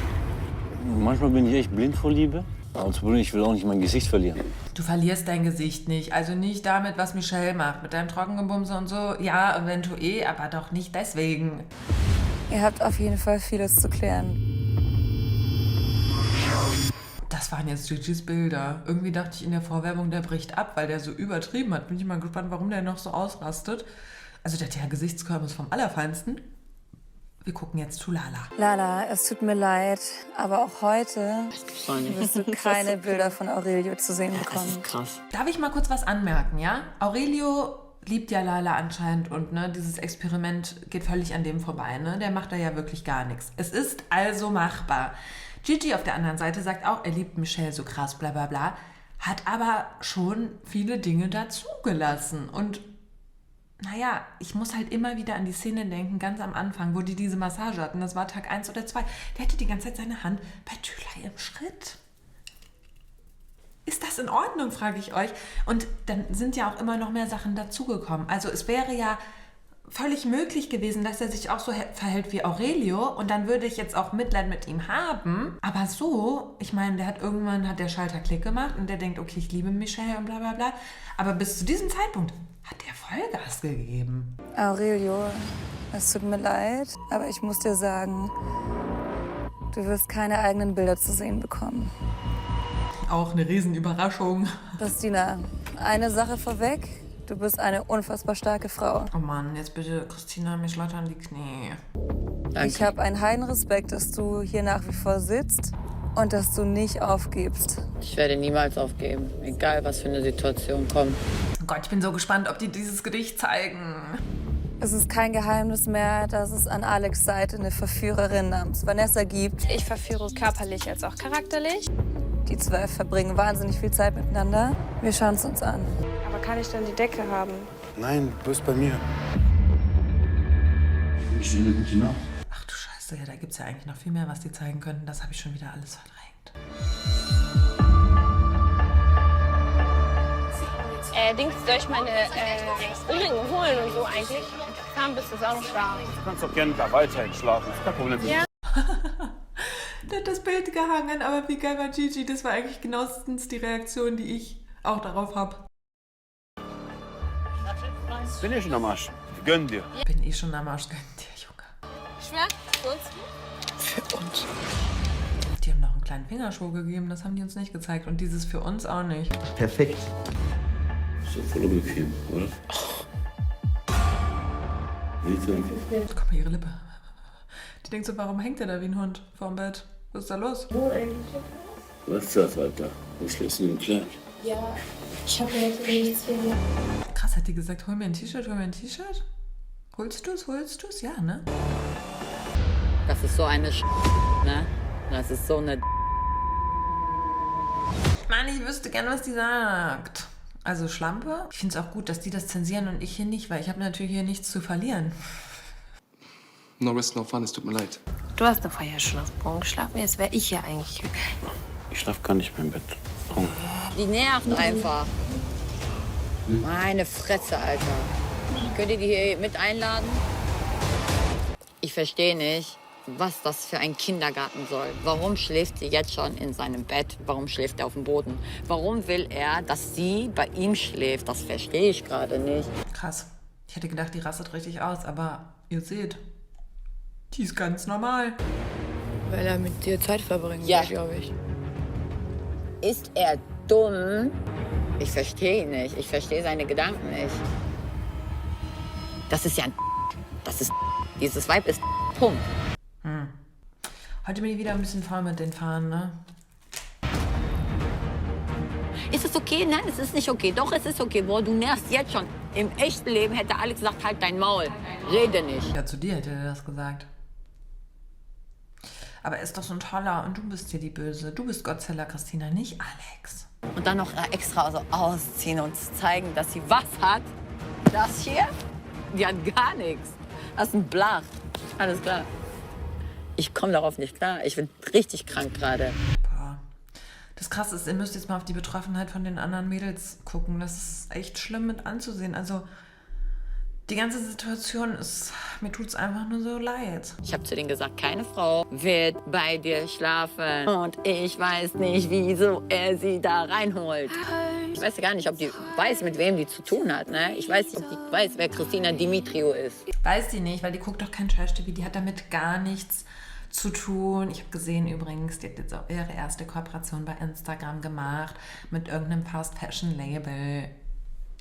Manchmal bin ich echt blind vor Liebe. Aber das Problem, ich will auch nicht mein Gesicht verlieren. Du verlierst dein Gesicht nicht. Also nicht damit, was Michelle macht. Mit deinem Trockengebumse und so. Ja, eventuell, aber doch nicht deswegen. Ihr habt auf jeden Fall vieles zu klären. Das waren jetzt Gigis Bilder. Irgendwie dachte ich in der Vorwerbung, der bricht ab, weil der so übertrieben hat. Bin ich mal gespannt, warum der noch so ausrastet. Also der Gesichtskörper ist vom Allerfeinsten. Wir gucken jetzt zu Lala. Lala, es tut mir leid, aber auch heute wirst du keine Bilder von Aurelio zu sehen bekommen. Krass. Darf ich mal kurz was anmerken, ja? Aurelio liebt ja Lala anscheinend und ne, dieses Experiment geht völlig an dem vorbei. Ne? Der macht da ja wirklich gar nichts. Es ist also machbar. Gigi auf der anderen Seite sagt auch, er liebt Michelle so krass, bla bla bla, hat aber schon viele Dinge dazugelassen. Und naja, ich muss halt immer wieder an die Szene denken, ganz am Anfang, wo die diese Massage hatten. Das war Tag 1 oder 2. Der hatte die ganze Zeit seine Hand bei Tülay im Schritt. Ist das in Ordnung, frage ich euch. Und dann sind ja auch immer noch mehr Sachen dazugekommen. Also es wäre ja völlig möglich gewesen, dass er sich auch so verhält wie Aurelio. Und dann würde ich jetzt auch Mitleid mit ihm haben. Aber so, ich meine, irgendwann hat der Schalter Klick gemacht und der denkt, okay, ich liebe Michelle und bla bla bla. Aber bis zu diesem Zeitpunkt hat er Vollgas gegeben. Aurelio, es tut mir leid, aber ich muss dir sagen, du wirst keine eigenen Bilder zu sehen bekommen. Auch eine Riesenüberraschung. Christina, eine Sache vorweg. Du bist eine unfassbar starke Frau. Oh Mann, jetzt bitte, Christina, mir schlottern die Knie. Danke. Ich habe einen heiden Respekt, dass du hier nach wie vor sitzt und dass du nicht aufgibst. Ich werde niemals aufgeben, egal was für eine Situation kommt. Oh Gott, ich bin so gespannt, ob die dieses Gedicht zeigen. Es ist kein Geheimnis mehr, dass es an Alex' Seite eine Verführerin namens Vanessa gibt. Ich verführe körperlich als auch charakterlich. Die 12 verbringen wahnsinnig viel Zeit miteinander. Wir schauen es uns an. Aber kann ich dann die Decke haben? Nein, du bist bei mir. Ich will eine gute Nacht. Ach du Scheiße, ja, da gibt's ja eigentlich noch viel mehr, was die zeigen könnten. Das habe ich schon wieder alles verdrängt. Dings, soll ich meine Ohrringe holen und so eigentlich? Zahnbürste ist auch noch da. Du kannst doch gerne da weiterhin schlafen. Das ist kein Problem. Ja. Der hat das Bild gehangen, aber wie geil war Gigi? Das war eigentlich genauestens die Reaktion, die ich auch darauf habe. Bin ich schon am Arsch. Gönn dir. Bin ich schon am Arsch, gönn dir, Junge. Schwer? Für uns? Für uns. Die haben noch einen kleinen Fingerschuh gegeben, das haben die uns nicht gezeigt. Und dieses für uns auch nicht. Perfekt. So voll unbequem, oder? Guck mal, ihre Lippe. Die denkt so, warum hängt der da wie ein Hund vorm Bett? Was ist da los? Wo eigentlich? Was ist das, Alter? Wo schläfst du denn im Kleid? Ja, ich habe jetzt nichts hier. Krass, hat die gesagt, hol mir ein T-Shirt, hol mir ein T-Shirt? Holst du's? Ja, ne? Das ist so eine ne? Das ist so eine Mann, ich wüsste gern, was die sagt. Also Schlampe. Ich finde es auch gut, dass die das zensieren und ich hier nicht, weil ich habe natürlich hier nichts zu verlieren. No risk, no fun, es tut mir leid. Du hast doch vorher schon auf dem Boden geschlafen, jetzt wäre ich ja eigentlich gegangen. Ich schlaf gar nicht mehr im Bett. Komm. Die nervt einfach. Meine Fresse, Alter. Könnt ihr die hier mit einladen? Ich verstehe nicht, was das für ein Kindergarten soll. Warum schläft sie jetzt schon in seinem Bett? Warum schläft er auf dem Boden? Warum will er, dass sie bei ihm schläft? Das verstehe ich gerade nicht. Krass. Ich hätte gedacht, die rastet richtig aus, aber ihr seht, die ist ganz normal. Weil er mit dir Zeit verbringt, Ja. glaube ich. Ist er dumm? Ich verstehe ihn nicht. Ich verstehe seine Gedanken nicht. Das ist ja ein Das ist dieses Weib ist Punkt. Heute bin ich wieder ein bisschen faul mit den Fahren, ne? Ist es okay? Nein, es ist nicht okay. Doch, es ist okay. Boah, du nervst jetzt schon. Im echten Leben hätte Alex gesagt, halt dein Maul. Rede nicht. Ja, zu dir hätte er das gesagt. Aber er ist doch so ein toller und du bist hier die Böse. Du bist Godzilla, Christina, nicht Alex. Und dann noch extra so ausziehen und zeigen, dass sie was hat. Das hier? Die hat gar nichts. Das ist ein Blach. Alles klar. Ich komme darauf nicht klar. Ich bin richtig krank gerade. Das Krasse ist, ihr müsst jetzt mal auf die Betroffenheit von den anderen Mädels gucken. Das ist echt schlimm mit anzusehen. Also die ganze Situation ist, mir tut's einfach nur so leid. Ich habe zu denen gesagt, keine Frau wird bei dir schlafen. Und ich weiß nicht, wieso er sie da reinholt. Ich weiß ja gar nicht, ob die weiß, mit wem die zu tun hat. Ne? Ich weiß nicht, ob die weiß, wer Christina Dimitriou ist. Weiß die nicht, weil die guckt doch kein Trash-TV. Die hat damit gar nichts zu tun. Ich habe gesehen übrigens, die hat jetzt auch ihre erste Kooperation bei Instagram gemacht mit irgendeinem Fast-Fashion-Label.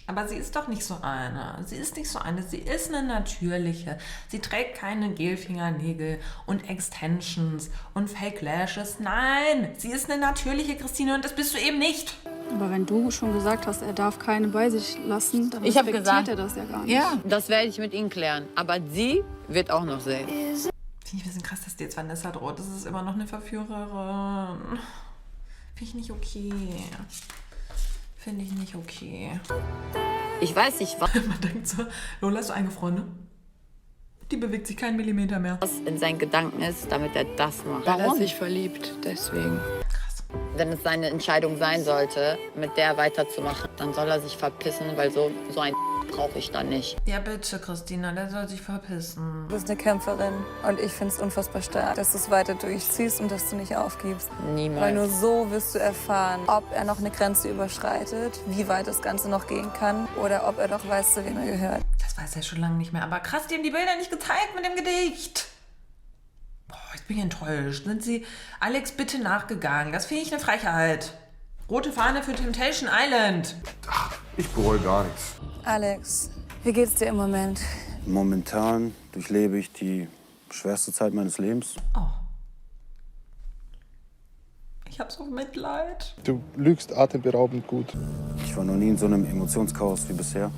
Aber sie ist doch nicht so eine. Sie ist nicht so eine. Sie ist eine natürliche. Sie trägt keine Gelfingernägel und Extensions und Fake Lashes. Nein, sie ist eine natürliche Christine und das bist du eben nicht. Aber wenn du schon gesagt hast, er darf keine bei sich lassen, dann Ich habe respektiert gesagt, er das ja gar nicht. Ja, das werde ich mit ihnen klären. Aber sie wird auch noch sehen. Finde ich ein bisschen krass, dass dir jetzt Vanessa droht. Das ist immer noch eine Verführerin. Finde ich nicht okay. Finde ich nicht okay. Ich weiß nicht, was man denkt so, Lola ist so eingefroren, ne? Die bewegt sich keinen Millimeter mehr. Was in seinen Gedanken ist, damit er das macht. Weil er sich verliebt, deswegen. Wenn es seine Entscheidung sein sollte, mit der weiterzumachen, dann soll er sich verpissen, weil so ein brauche ich dann nicht. Ja bitte, Christina, der soll sich verpissen. Du bist eine Kämpferin und ich finde es unfassbar stark, dass du es weiter durchziehst und dass du nicht aufgibst. Niemals. Weil nur so wirst du erfahren, ob er noch eine Grenze überschreitet, wie weit das Ganze noch gehen kann oder ob er doch weiß, zu wem er gehört. Das weiß er schon lange nicht mehr. Aber krass, die haben die Bilder nicht gezeigt mit dem Gedicht. Boah, jetzt bin ich enttäuscht. Sind sie Alex bitte nachgegangen? Das finde ich eine Frechheit. Rote Fahne für Temptation Island. Ich bereue gar nichts. Alex, wie geht's dir im Moment? Momentan durchlebe ich die schwerste Zeit meines Lebens. Ich hab so Mitleid. Du lügst atemberaubend gut. Ich war noch nie in so einem Emotionschaos wie bisher.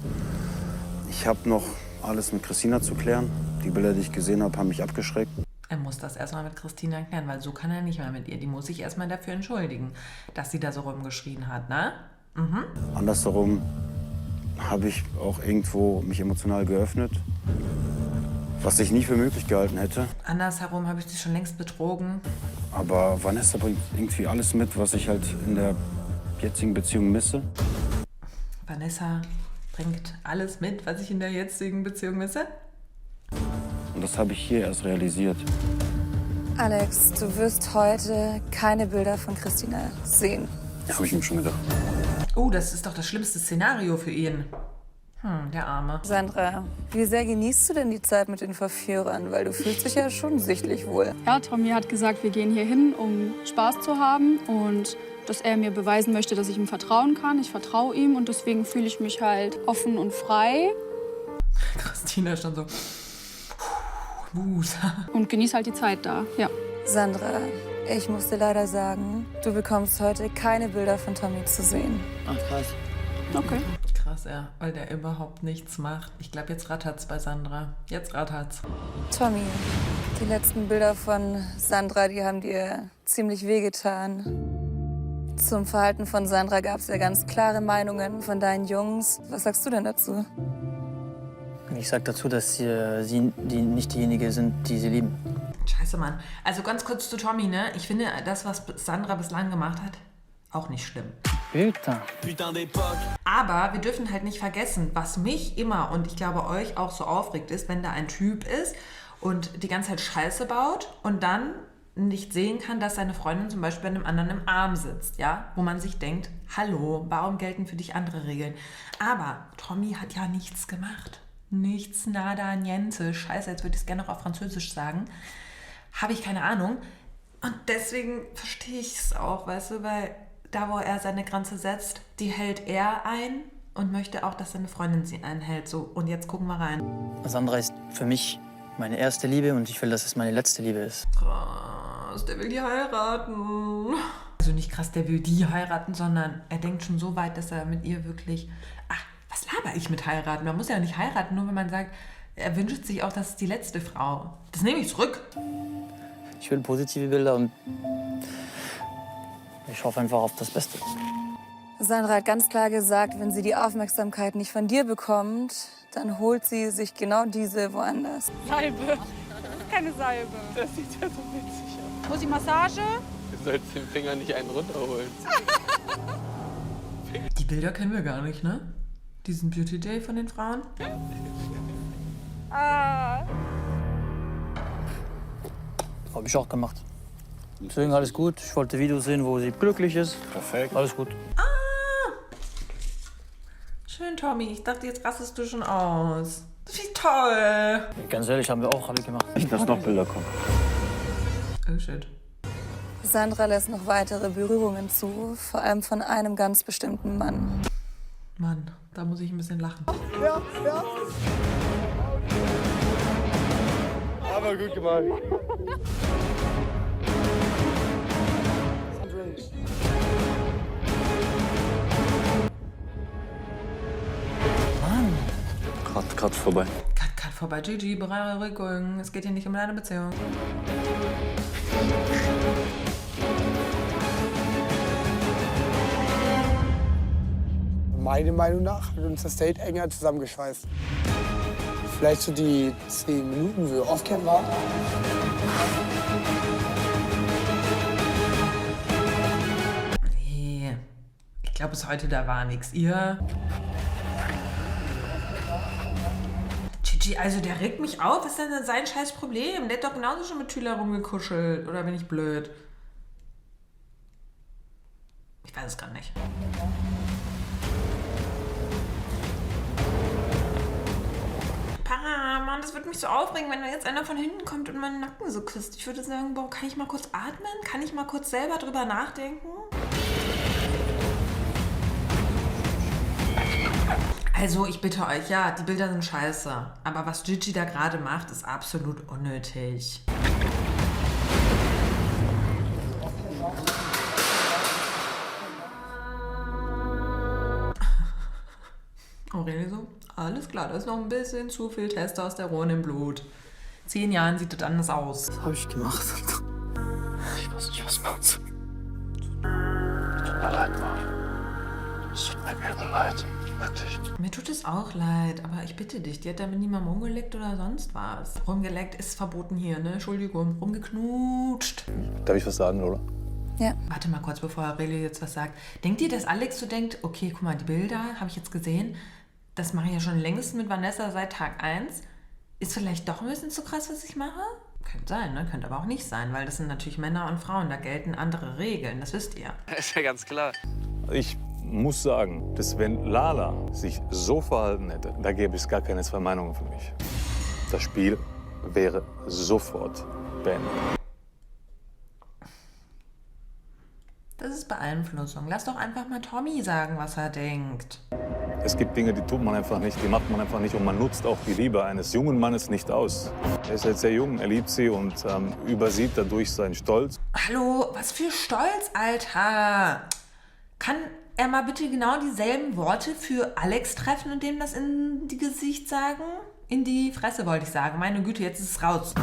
Ich habe noch alles mit Christina zu klären. Die Bilder, die ich gesehen habe, haben mich abgeschreckt. Er muss das erstmal mit Christina klären, weil so kann er nicht mehr mit ihr. Die muss sich erstmal dafür entschuldigen, dass sie da so rumgeschrien hat, ne? Mhm. Andersherum habe ich auch irgendwo mich emotional geöffnet, was ich nie für möglich gehalten hätte. Andersherum habe ich sie schon längst betrogen. Aber Vanessa bringt irgendwie alles mit, was ich halt in der jetzigen Beziehung misse. Vanessa bringt alles mit, was ich in der jetzigen Beziehung misse? Und das habe ich hier erst realisiert. Alex, du wirst heute keine Bilder von Christina sehen. Ja, habe ich mir schon gedacht. Oh, das ist doch das schlimmste Szenario für ihn. Der Arme. Sandra, wie sehr genießt du denn die Zeit mit den Verführern? Weil du fühlst dich ja schon sichtlich wohl. Ja, Tommy hat gesagt, wir gehen hier hin, um Spaß zu haben und dass er mir beweisen möchte, dass ich ihm vertrauen kann. Ich vertraue ihm und deswegen fühle ich mich halt offen und frei. Christina ist schon so... Und genieße halt die Zeit da, ja. Sandra, ich muss dir leider sagen, du bekommst heute keine Bilder von Tommy zu sehen. Ach, krass. Okay. Krass, ja, weil der überhaupt nichts macht. Ich glaube, jetzt rattert's bei Sandra. Jetzt rattert's. Tommy, die letzten Bilder von Sandra, die haben dir ziemlich wehgetan. Zum Verhalten von Sandra gab es ja ganz klare Meinungen von deinen Jungs. Was sagst du denn dazu? Ich sag dazu, dass sie nicht diejenige sind, die sie lieben. Scheiße, Mann. Also ganz kurz zu Tommy, ne? Ich finde das, was Sandra bislang gemacht hat, auch nicht schlimm. Putain. Aber wir dürfen halt nicht vergessen, was mich immer und ich glaube euch auch so aufregt ist, wenn da ein Typ ist und die ganze Zeit Scheiße baut und dann nicht sehen kann, dass seine Freundin zum Beispiel bei einem anderen im Arm sitzt, ja? Wo man sich denkt, hallo, warum gelten für dich andere Regeln? Aber Tommy hat ja nichts gemacht. Nichts, nada, niente. Scheiße, jetzt würde ich es gerne noch auf Französisch sagen. Habe ich keine Ahnung. Und deswegen verstehe ich es auch, weißt du, weil da, wo er seine Grenze setzt, die hält er ein und möchte auch, dass seine Freundin sie einhält. So, und jetzt gucken wir rein. Sandra ist für mich meine erste Liebe und ich will, dass es meine letzte Liebe ist. Krass, der will die heiraten. Also nicht krass, der will die heiraten, sondern er denkt schon so weit, dass er mit ihr wirklich... Ach, was laber ich mit heiraten? Man muss ja nicht heiraten, nur wenn man sagt, er wünscht sich auch, dass es die letzte Frau. Das nehme ich zurück. Ich will positive Bilder und ich hoffe einfach auf das Beste. Sandra hat ganz klar gesagt, wenn sie die Aufmerksamkeit nicht von dir bekommt, dann holt sie sich genau diese woanders. Salbe. Keine Salbe. Das sieht ja so witzig aus. Muss ich Massage? Du sollst den Finger nicht einen runterholen. Die Bilder kennen wir gar nicht, ne? Diesen Beauty Day von den Frauen. Habe ich auch gemacht. Deswegen alles gut. Ich wollte Videos sehen, wo sie glücklich ist. Perfekt. Alles gut. Schön, Tommy. Ich dachte, jetzt rastest du schon aus. Wie toll. Ganz ehrlich, haben wir auch alle gemacht. Nicht, dass noch Bilder kommen. Oh, shit. Sandra lässt noch weitere Berührungen zu, vor allem von einem ganz bestimmten Mann. Mann, da muss ich ein bisschen lachen. Ja, ja. Aber gut gemacht. Mann. Cut vorbei. Cut vorbei. Gigi, Beruhigung. Es geht hier nicht um deine Beziehung. Meiner Meinung nach hat uns das Date enger zusammengeschweißt. Vielleicht so die 10 Minuten, wo wir off-cam waren. Nee, ich glaube bis heute da war nichts. Ihr? Gigi, also der regt mich auf. Was ist denn sein scheiß Problem? Der hat doch genauso schon mit Tüller rumgekuschelt. Oder bin ich blöd? Ich weiß es gar nicht. Mann, das würde mich so aufregen, wenn da jetzt einer von hinten kommt und meinen Nacken so küsst. Ich würde sagen, boah, kann ich mal kurz atmen? Kann ich mal kurz selber drüber nachdenken? Also, ich bitte euch, ja, die Bilder sind scheiße. Aber was Gigi da gerade macht, ist absolut unnötig. Aurelie so? Alles klar, da ist noch ein bisschen zu viel Testosteron im Blut. 10 Jahren sieht das anders aus. Was habe ich gemacht? Ich weiß nicht, was man soll. Tut mir leid, Mann. Es tut mir mega leid. Wirklich. Mir tut es auch leid, aber ich bitte dich, die hat damit niemandem rumgeleckt oder sonst was. Rumgeleckt ist verboten hier, ne? Entschuldigung, rumgeknutscht. Darf ich was sagen, oder? Ja. Warte mal kurz, bevor Aurelio jetzt was sagt. Denkt ihr, dass Alex so denkt, okay, guck mal, die Bilder habe ich jetzt gesehen, das mache ich ja schon längst mit Vanessa seit Tag 1. Ist vielleicht doch ein bisschen zu krass, was ich mache? Könnte sein, ne? Könnte aber auch nicht sein, weil das sind natürlich Männer und Frauen, da gelten andere Regeln, das wisst ihr. Ist ja ganz klar. Ich muss sagen, dass wenn Lala sich so verhalten hätte, da gäbe es gar keine zwei Meinungen für mich. Das Spiel wäre sofort beendet. Das ist Beeinflussung. Lass doch einfach mal Tommy sagen, was er denkt. Es gibt Dinge, die tut man einfach nicht, die macht man einfach nicht und man nutzt auch die Liebe eines jungen Mannes nicht aus. Er ist jetzt sehr jung, er liebt sie und übersieht dadurch seinen Stolz. Hallo, was für Stolz, Alter. Kann er mal bitte genau dieselben Worte für Alex treffen und dem das in die Gesicht sagen? In die Fresse wollte ich sagen. Meine Güte, jetzt ist es raus.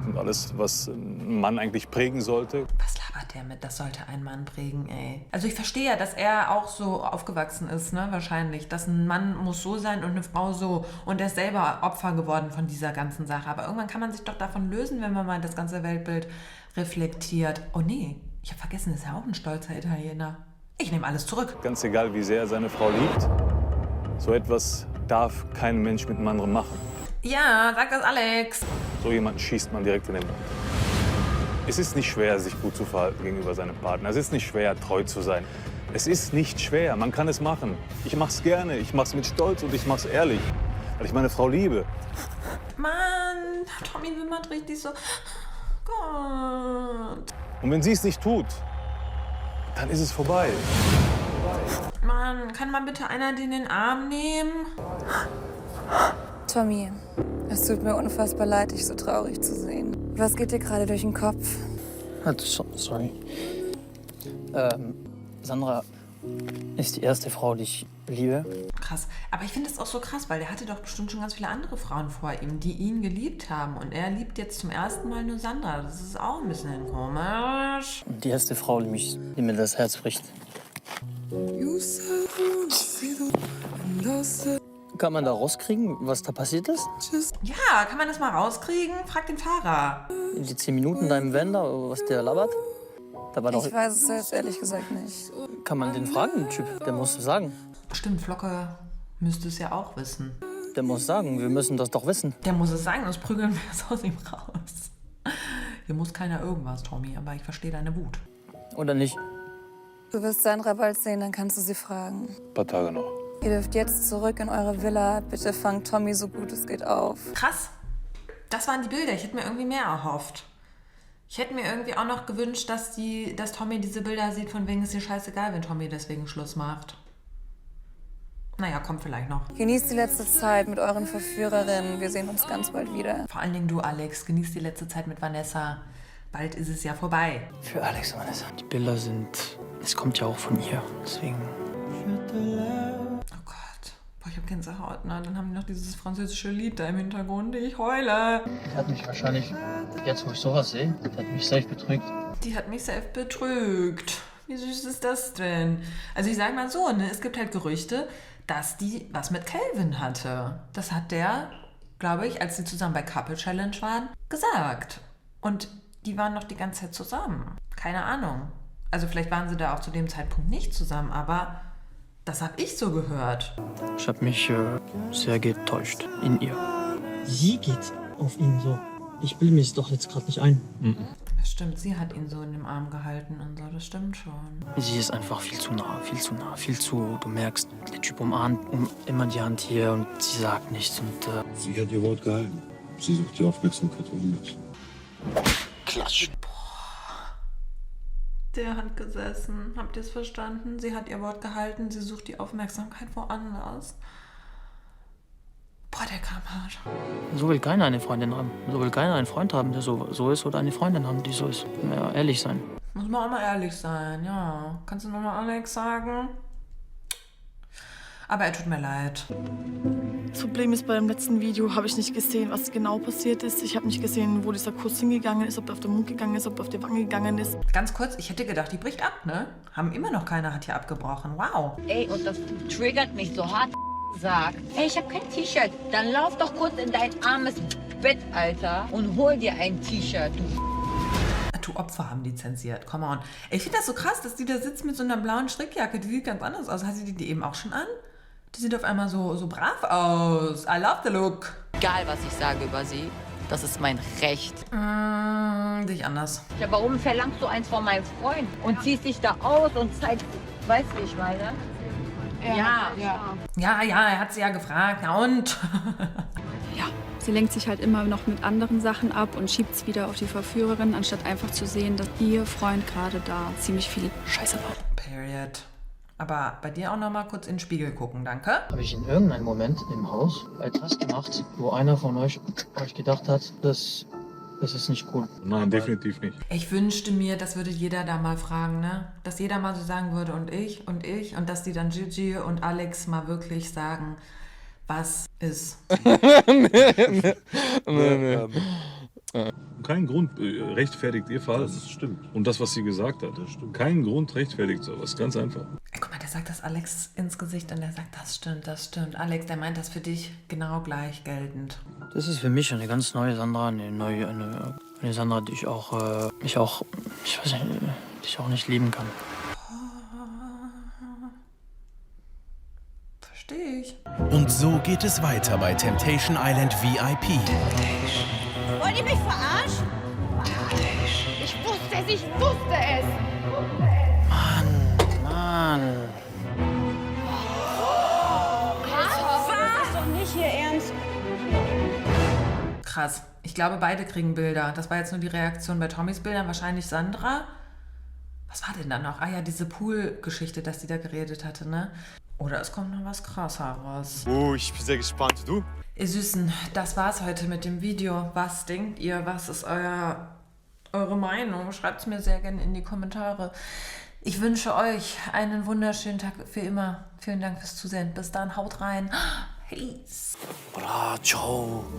Und alles, was ein Mann eigentlich prägen sollte. Was labert der mit? Das sollte ein Mann prägen, ey. Also ich verstehe ja, dass er auch so aufgewachsen ist, ne? Wahrscheinlich. Dass ein Mann muss so sein und eine Frau so. Und er ist selber Opfer geworden von dieser ganzen Sache. Aber irgendwann kann man sich doch davon lösen, wenn man mal das ganze Weltbild reflektiert. Oh nee, ich habe vergessen, ist ja auch ein stolzer Italiener. Ich nehme alles zurück. Ganz egal, wie sehr er seine Frau liebt, so etwas darf kein Mensch mit einem anderen machen. Ja, sag das Alex. So jemanden schießt man direkt in den Mund. Es ist nicht schwer, sich gut zu verhalten gegenüber seinem Partner. Es ist nicht schwer, treu zu sein. Es ist nicht schwer, man kann es machen. Ich mach's gerne, ich mach's mit Stolz und ich mach's ehrlich. Weil ich meine Frau liebe. Mann, Tommy wimmert richtig so. Gott. Und wenn sie es nicht tut, dann ist es vorbei. Mann, kann mal bitte einer den in den Arm nehmen? Tommy, es tut mir unfassbar leid, dich so traurig zu sehen. Was geht dir gerade durch den Kopf? Sorry. Sandra ist die erste Frau, die ich liebe. Krass. Aber ich finde das auch so krass, weil der hatte doch bestimmt schon ganz viele andere Frauen vor ihm, die ihn geliebt haben. Und er liebt jetzt zum ersten Mal nur Sandra. Das ist auch ein bisschen komisch. Die erste Frau, die mir das Herz bricht. Kann man da rauskriegen, was da passiert ist? Ja, kann man das mal rauskriegen? Frag den Fahrer. In die 10 Minuten da im Wender, was der labert? Da war doch, Ich weiß es jetzt ehrlich gesagt nicht. kann man den fragen, den Typ. Der muss sagen. Stimmt, Flocke müsste es ja auch wissen. Der muss sagen, wir müssen das doch wissen. Der muss es sagen, sonst prügeln wir es aus ihm raus. Hier muss keiner irgendwas, Tommy, aber ich verstehe deine Wut. Oder nicht? Du wirst Sandra bald sehen, dann kannst du sie fragen. Ein paar Tage noch. Ihr dürft jetzt zurück in eure Villa. Bitte fangt Tommy so gut es geht auf. Krass. Das waren die Bilder. Ich hätte mir irgendwie mehr erhofft. Ich hätte mir irgendwie auch noch gewünscht, dass Tommy diese Bilder sieht, von wegen ist ihr scheißegal, wenn Tommy deswegen Schluss macht. Naja, kommt vielleicht noch. Genießt die letzte Zeit mit euren Verführerinnen. Wir sehen uns ganz bald wieder. Vor allen Dingen du, Alex. Genießt die letzte Zeit mit Vanessa. Bald ist es ja vorbei. Für Alex und Vanessa. Die Bilder sind... Es kommt ja auch von ihr. Deswegen... Oh Gott. Boah, ich hab Gänsehaut, ne? Dann haben die noch dieses französische Lied da im Hintergrund. Ich heule. Die hat mich wahrscheinlich, jetzt wo ich sowas sehe, die hat mich safe betrügt. Die hat mich selbst betrügt. Wie süß ist das denn? Also ich sag mal so, ne? Es gibt halt Gerüchte, dass die was mit Calvin hatte. Das hat der, glaube ich, als sie zusammen bei Couple Challenge waren, gesagt. Und die waren noch die ganze Zeit zusammen. Keine Ahnung. Also vielleicht waren sie da auch zu dem Zeitpunkt nicht zusammen, aber das habe ich so gehört. Ich habe mich sehr getäuscht in ihr. Sie geht auf ihn so. Ich bilde mich doch jetzt gerade nicht ein. Das stimmt, sie hat ihn so in dem Arm gehalten und so, das stimmt schon. Sie ist einfach viel zu nah, du merkst, der Typ umarmt immer die Hand hier und sie sagt nichts und... Sie hat ihr Wort gehalten. Sie sucht die Aufmerksamkeit woanders. Klatsch. Der hat gesessen. Habt ihr es verstanden? Sie hat ihr Wort gehalten. Sie sucht die Aufmerksamkeit woanders. Boah, der kam hart. So will keiner eine Freundin haben. So will keiner einen Freund haben, der so ist, oder eine Freundin haben, die so ist. Ja, ehrlich sein. Muss man auch mal ehrlich sein, ja. Kannst du nochmal Alex sagen? Aber er tut mir leid. Das Problem ist, beim letzten Video habe ich nicht gesehen, was genau passiert ist. Ich habe nicht gesehen, wo dieser Kuss hingegangen ist, ob er auf den Mund gegangen ist, ob er auf die Wange gegangen ist. Ganz kurz, ich hätte gedacht, die bricht ab, ne? Haben immer noch keiner hat hier abgebrochen. Wow. Ey, und das triggert mich so hart, sagt. Ey, ich habe kein T-Shirt. Dann lauf doch kurz in dein armes Bett, Alter, und hol dir ein T-Shirt. Du Opfer haben die zensiert, come on. Ich finde das so krass, dass die da sitzt mit so einer blauen Strickjacke, die sieht ganz anders aus. Hat sie die eben auch schon an? Die sieht auf einmal so brav aus. I love the look. Egal, was ich sage über sie, das ist mein Recht. Sehe ich anders. Ja, warum verlangst du eins von meinem Freund und ziehst dich da aus und zeigst, weißt du, wie ich meine? Ja, er hat sie ja gefragt. Na und? Ja, sie lenkt sich halt immer noch mit anderen Sachen ab und schiebt es wieder auf die Verführerin, anstatt einfach zu sehen, dass ihr Freund gerade da ziemlich viel Scheiße baut. Period. Aber bei dir auch noch mal kurz in den Spiegel gucken, danke. Habe ich in irgendeinem Moment im Haus etwas gemacht, wo einer von euch gedacht hat, das ist nicht cool? Nein, definitiv nicht. Ich wünschte mir, das würde jeder da mal fragen, ne? Dass jeder mal so sagen würde und ich und dass die dann Gigi und Alex mal wirklich sagen, was ist. Nee. Kein Grund rechtfertigt ihr Verhalten. Das stimmt. Und das, was sie gesagt hat, das stimmt. Kein Grund rechtfertigt sowas, ganz einfach. Guck mal, der sagt das Alex ins Gesicht und der sagt, das stimmt. Alex, der meint das für dich genau gleich geltend. Das ist für mich eine ganz neue Sandra, eine Sandra, die ich auch nicht lieben kann. Verstehe ich. Und so geht es weiter bei Temptation Island VIP. Wollt ihr mich verarschen? Ich wusste es! Mann. Das ist doch nicht hier ernst. Krass. Ich glaube, beide kriegen Bilder. Das war jetzt nur die Reaktion bei Tommys Bildern. Wahrscheinlich Sandra. Was war denn da noch? Ah ja, diese Pool-Geschichte, dass die da geredet hatte, ne? Oder es kommt noch was Krasseres. Oh, ich bin sehr gespannt. Du? Ihr Süßen, das war's heute mit dem Video. Was denkt ihr? Was ist eure Meinung? Schreibt's mir sehr gerne in die Kommentare. Ich wünsche euch einen wunderschönen Tag für immer. Vielen Dank fürs Zusehen. Bis dann, haut rein. Peace. Bra, ciao.